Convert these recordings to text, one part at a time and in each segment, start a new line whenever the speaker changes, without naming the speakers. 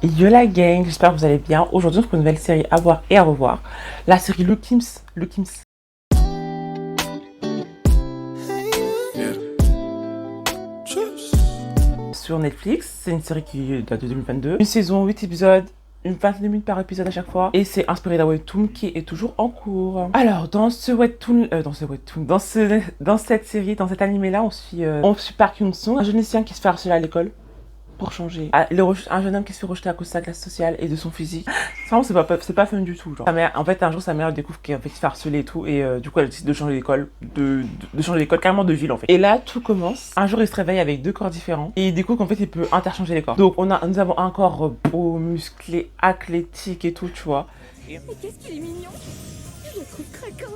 Yo la gang, j'espère que vous allez bien. Aujourd'hui, on se retrouve une nouvelle série à voir et à revoir. La série Le Kims. Sur Netflix, c'est une série qui date de 2022. Une saison, 8 épisodes, une vingtaine de minutes par épisode à chaque fois. Et c'est inspiré d'un webtoon qui est toujours en cours. Alors, dans cette série, dans cet animé-là, on suit Park Yoon-sung, un jeune lycéen qui se fait harceler à l'école. Pour changer. Un jeune homme qui se fait rejeter à cause de sa classe sociale et de son physique. Vraiment, c'est pas fun du tout. Genre. Sa mère, en fait, un jour, sa mère découvre qu'il se fait harceler et tout. Et du coup, elle décide de changer d'école. De changer d'école, carrément de ville en fait. Et là, tout commence. Un jour, il se réveille avec deux corps différents. Et il découvre qu'en fait, il peut interchanger les corps. Donc, nous avons un corps beau, musclé, athlétique et tout, tu vois.
Mais qu'est-ce qu'il est mignon! Je le trouve craquant!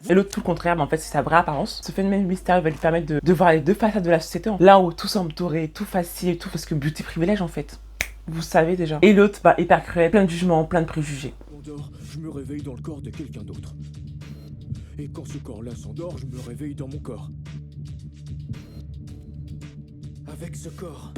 Et l'autre tout le contraire, mais en fait c'est sa vraie apparence. Ce phénomène mystérieux va lui permettre de voir les deux façades de la société. Là où tout semble doré, tout facile, tout parce que beauty privilège en fait. Vous savez déjà. Et l'autre, hyper cruel, plein de jugements, plein de préjugés.
M'endors, je me réveille dans le corps de quelqu'un d'autre. Et quand ce corps-là s'endort, je me réveille dans mon corps. Avec ce corps,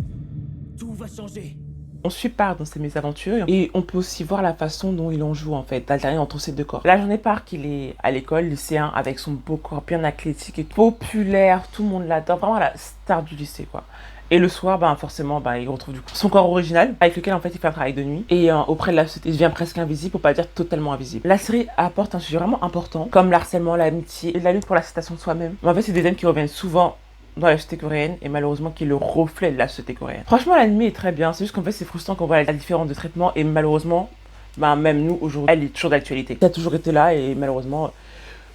tout va changer.
On suit Park dans ses mésaventures et on peut aussi voir la façon dont il en joue en fait, d'alterner entre ces deux corps. La journée Park, il est à l'école, lycéen, avec son beau corps bien athlétique et populaire, tout le monde l'adore, vraiment la star du lycée quoi. Et le soir, forcément, il retrouve du coup son corps original, avec lequel en fait il fait un travail de nuit. Et auprès de la société, il devient presque invisible, pour pas dire totalement invisible. La série apporte un sujet vraiment important, comme l'harcèlement, l'amitié et la lutte pour l'acceptation de soi-même. Mais en fait, c'est des thèmes qui reviennent souvent dans la société coréenne et malheureusement qui est le reflet de la société coréenne. Franchement, l'anime est très bien, c'est juste qu'en fait c'est frustrant qu'on voit la différence de traitement et malheureusement, même nous aujourd'hui, elle est toujours d'actualité. Ça a toujours été là et malheureusement,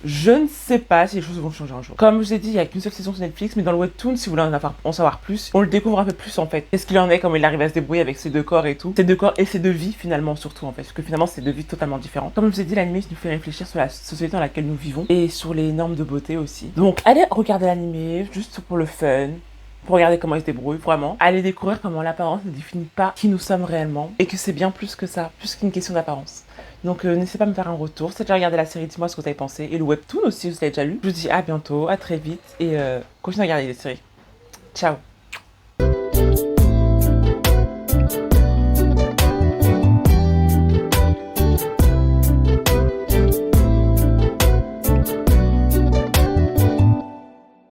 je ne sais pas si les choses vont changer un jour. Comme je vous ai dit, il n'y a qu'une seule saison sur Netflix, mais dans le webtoon, si vous voulez en savoir plus, on le découvre un peu plus en fait. Qu'est-ce qu'il en est, comment il arrive à se débrouiller avec ses deux corps et tout. Ses deux corps et ses deux vies finalement surtout en fait, parce que finalement c'est deux vies totalement différentes. Comme je vous ai dit, l'anime nous fait réfléchir sur la société dans laquelle nous vivons et sur les normes de beauté aussi. Donc allez regarder l'anime, juste pour le fun. Pour regarder comment il se débrouille, vraiment. Allez découvrir comment l'apparence ne définit pas qui nous sommes réellement. Et que c'est bien plus que ça, plus qu'une question d'apparence. Donc n'hésitez pas à me faire un retour. Si vous avez déjà regardé la série, dites-moi ce que vous avez pensé. Et le webtoon aussi, vous l'avez déjà lu. Je vous dis à bientôt, à très vite. Et continuez à regarder les séries. Ciao.